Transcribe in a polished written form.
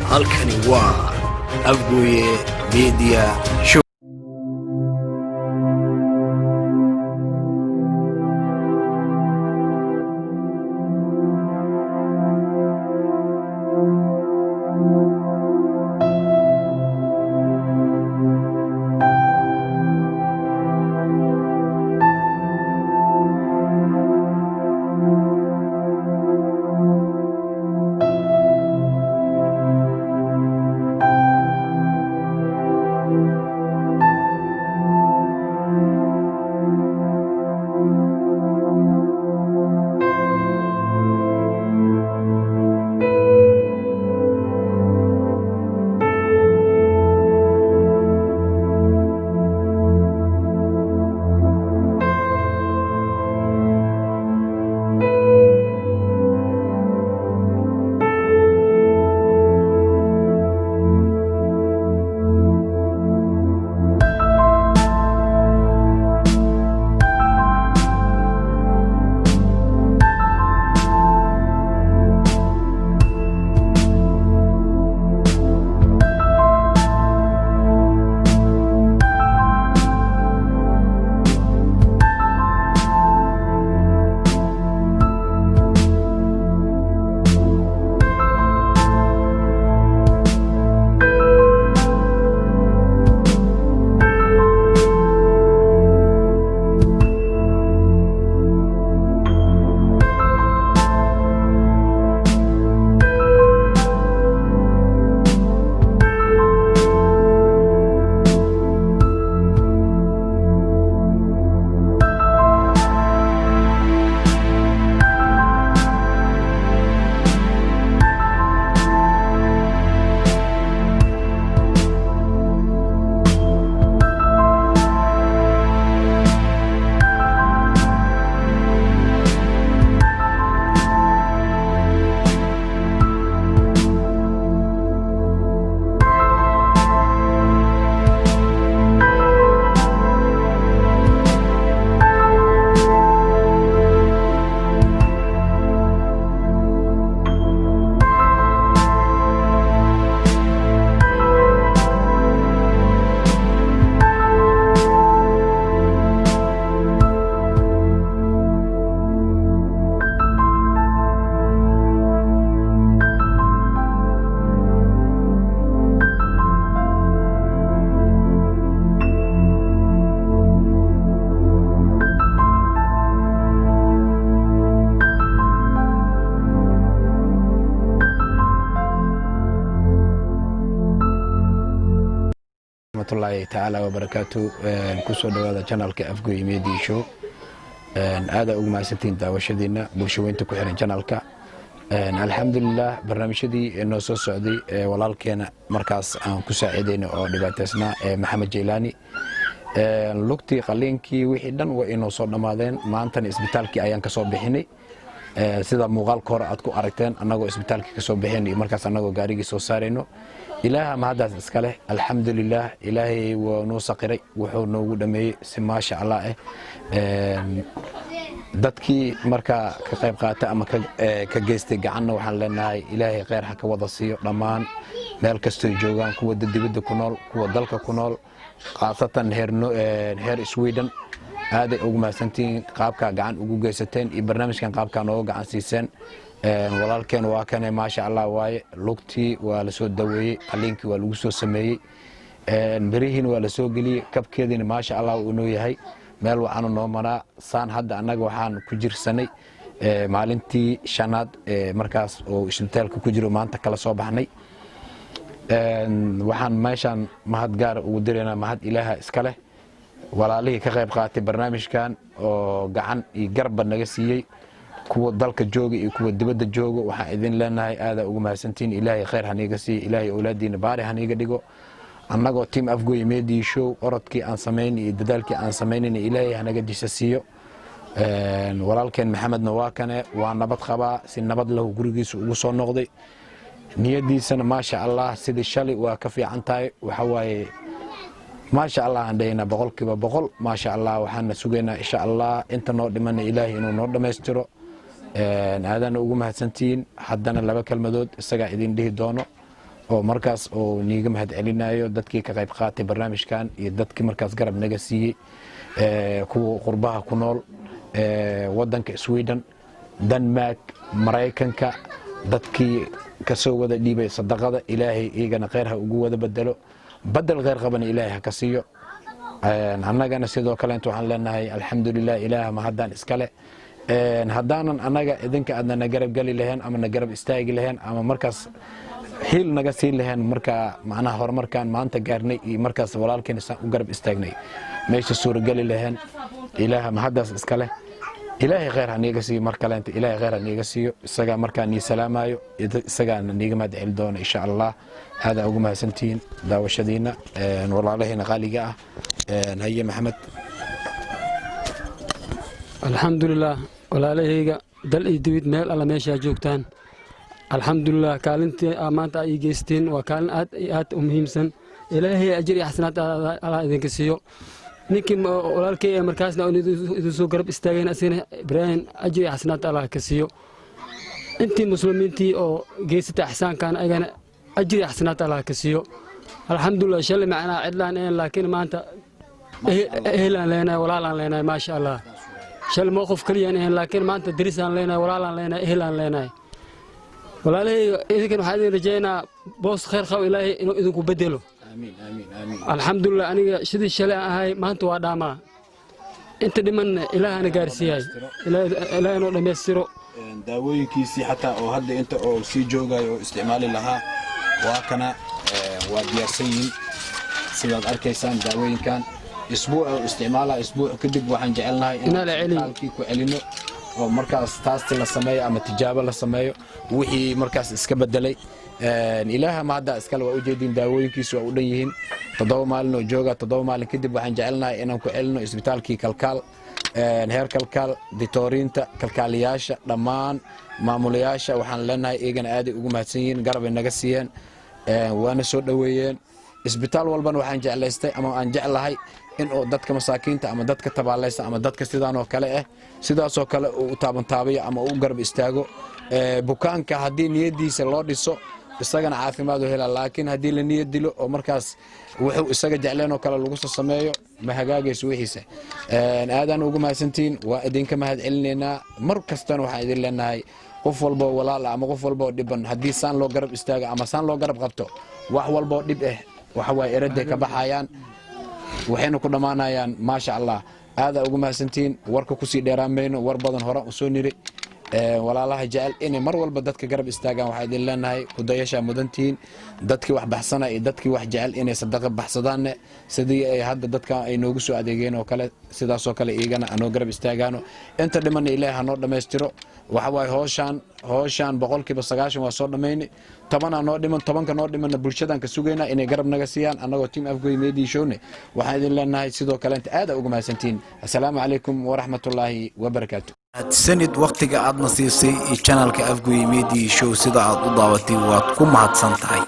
halkani waa Afgoye Media Show. الله تعالى وبركاته كسو دوادا channelka Afgoye Media Show aada ugu mahadsantiin daawashadiina bulshooyinta ku xiran channelka alxamdulillah barnaamijyadii noo soo socday walaalkeena markaas aan ku saacideynay oo dhibaataysnaa Maxamed Jeylani lugtii qaliinkii wixii dhan waa inoo soo dhamaadeen maantana isbitaalkii ayaan ka soo bixinay sida muuqaalka hore aad ku aragteen anagoo isbitaalkii ka soo bixinay markaas anagoo gaarigii soo saareyno ilaaha ma hadaas iska leh alxamdulillah ilaahay waa noo saqiray wuxuu noogu dhameeyay si maasha Allah dadkii marka ka qayb qaata ama ka geystay gacanna waxaan leenahay ilaahay khayr ha ka wada siiyo dhamaan meel kasta joogan kuwa dibadda ku nool kuwa dalka ku nool qaasatan heer Sweden aad ugu mahadsantiin qaabka gacan ugu geysateen iyo barnaamijkan qaabka nooga gacan siiseen walaalkeen waa kan maasha Allah waaye lugtii waa la soo daweeyay qaliinkii waa lagu soo sameeyay barihiin waa la soo galiyay kabkeedina maasha Allah uu noo yahay meel waxaan noo maraa saan hadda anaga waxaan ku jirsanay maalintii shanaad markaas oo isbitaalka ku jiro maanta kala soo baxnay waxaan meeshan mahad gaar ugu direynaa mahad ilaaha iska leh walaalihii ka qayb qaatay barnaamijkan oo gacan iyo garba naga siiyay kuwa dalka jooga iyo kuwa dibadda jooga waxaan idin leenahay aada ugu mahadsantiin ilaahay khayr haniga siiyo ilaahay awlaadiina baari haniga dhigo annagoo team Afgoye Media Show orodkii aan sameeyay iyo dadaalkii aan sameeyay ilaahay hanaga jisa siiyo walaalkeen Maxamedna waa kane waa nabad qabaa si nabad lahu gurigiisa ugu soo noqday niyadiisana maasha Allah sidii shalay waa ka fiican tahay waxa waaye maasha Allah andayna boqolkiiba boqol maasha Allah waxaan sugeynaa insha Allah inta noo dhiman ilaahay inuu noo dhameystiro aadana ugu mahadsantiin haddana laba kalmadood isaga idin dhihi doono oo markaas oo niiga mahad celinayo dadkii ka qayb qaatay barnaamijkan iyo dadkii markaas garab naga siiyey kuwa qurbaha ku nool wadanka Sweden Denmark Mareykanka dadkii ka soo wada dhiibay sadaqada ilaahay iyagana khayr ha ugu wada bedelo badal khayr qabana ilaahay ha ka siiyo annagana sidoo kale waxaan leenahay alxamdulillaah ilaaha ma haddaan iskale haddaanan annaga idinka aadna na garab gali lahayn ama na garab istaagi lahayn ama markaas hiil naga sii lahayn markaa macnaha horumarkaan maanta gaarnay iyo markaas walaalkeena saan u garab istaagnay meesha suuragali lahayn ilaaha ma haddaas iskale ilaahay khayr ha niiga siiyo mar kaleenta ilaahay khayr ha niiga siiyo isagaa markaa nii salaamayo isagaana niiga mahad celi doona insha allah aada ugu mahadsantihiin daawashadiina walaalaheena qaaliga ah haye maxamed alxamdulilah walaalahayga dal iyo dibid meel alla meeshaa joogtaan alxamdulilah kaalintii maanta ay geysteen waa kaalin aad iyo aad u muhiimsan ilaahay ajir iyo xasanaad alla idinka siiyo ninkii walaalkay markaasna idin soo garab istaageen asina ibraahim ajir iyo xasanaad alla ka siiyo intii muslimiintii oo geysata ixsaankan ayagana ajir iyo xasanaad alla ka siiyo alxamdulilah shalay macnaa cidlaan een laakiin maanta ehlaan leenahay walaalaan leenahay maasha allah shalay mowqif kaliyaan een laakiin maanta darisaan leenahay walaalaan leenahay ehlaan leenahay walaalahayga idinkan waxaan idin rajaynaa boos khayr qabo ilaahay inuu idinku bedelo alxamdulilah aniga sidii shalay aan ahay maanta waa dhaamaa inta dhimanna ilaahana gaarsiiyay ilaahay inuu dhammaystiro daawooyinkiisii xataa oo hadda inta oo sii joogayo oo isticmaali lahaa waa kana waa diyaarsan yihiin sidaad arkaysaan daawooyinkan isbuuc oo isticmaalaa isbuuc kadib waxaan jecelnahay inaan halkii ku celino oo markaas taasti la sameeyo ama tijaabo la sameeyo wixii markaas iska bedelay ilaaha ma hadda iskale waa u jeedin daawooyinkiisu waa u dhan yihiin 7 maalin oo jooga 7 maalin kadib waxaan jecelnahay inaan ku celino isbitaalkii kalkaal heer kalkaal ditooriinta kalkaaliyaasha dhammaan maamulayaasha waxaan leenahay iyagana aad ugu mahadsan yihiin garab ay naga siiyeen waana soo dhaweeyeen isbitaal walbana waxaan jeclaystay ama aan jeclahay in oo dadka masaakiinta ama dadka tabaalaysa ama dadka sidaan oo kale sidaas oo kale uu taabantaabiyo ama uu garab istaago bukaanka haddii niyadiisa loo dhiso isagana caafimaad u hela laakiin haddii la niyad dilo oo markaas wuxuu isaga jecleen oo kale lagu soo sameeyo ma hagaagayso wixiisa aadaan ugu mahadsantiin waa idinka mahad celinaynaa mar kastana waxaan idin leenahay qof walba walaal ama qof walba dhiban haddii saan loo garab istaago ama saan loo garab qabto wax walba dhib waxa way eraday ka baxayaan waxayna ku dhamaanayaan maasha allah aada ugu mahadsantiin warka ku sii dheeraamayno war badan hore u soo niri walaalaha jecel inay mar walba dadka garab istaagaan waxaa idin leenahay kudayasha mudantiin dadkii wax baxsana iyo dadkii wax jecel inay sadaqa baxsadaan sidii ay hadda dadka ay noogu soo adeegeen oo kale sidaas oo kale iyagana anoo garab istaagaano inta dhiman ilaahay hanoo dhammaystiro waxa waay hooshaan boqolkiiba 90 waa soo dhamaynay 10 noo dhiman 10ka noo dhimanna bulshadan ka sugaynaa inay garab naga siiyaan annagoo team Afgoy Media Showne waxaan idin leenahay sidoo kale inta aad ugu mahadsantiin assalaamu calaykum waraxmatullaahi wabarakaatuh sanid waqtiga aadna siisay channelka Afgoy Media Show sida aad u daawatay waad ku mahadsan tahay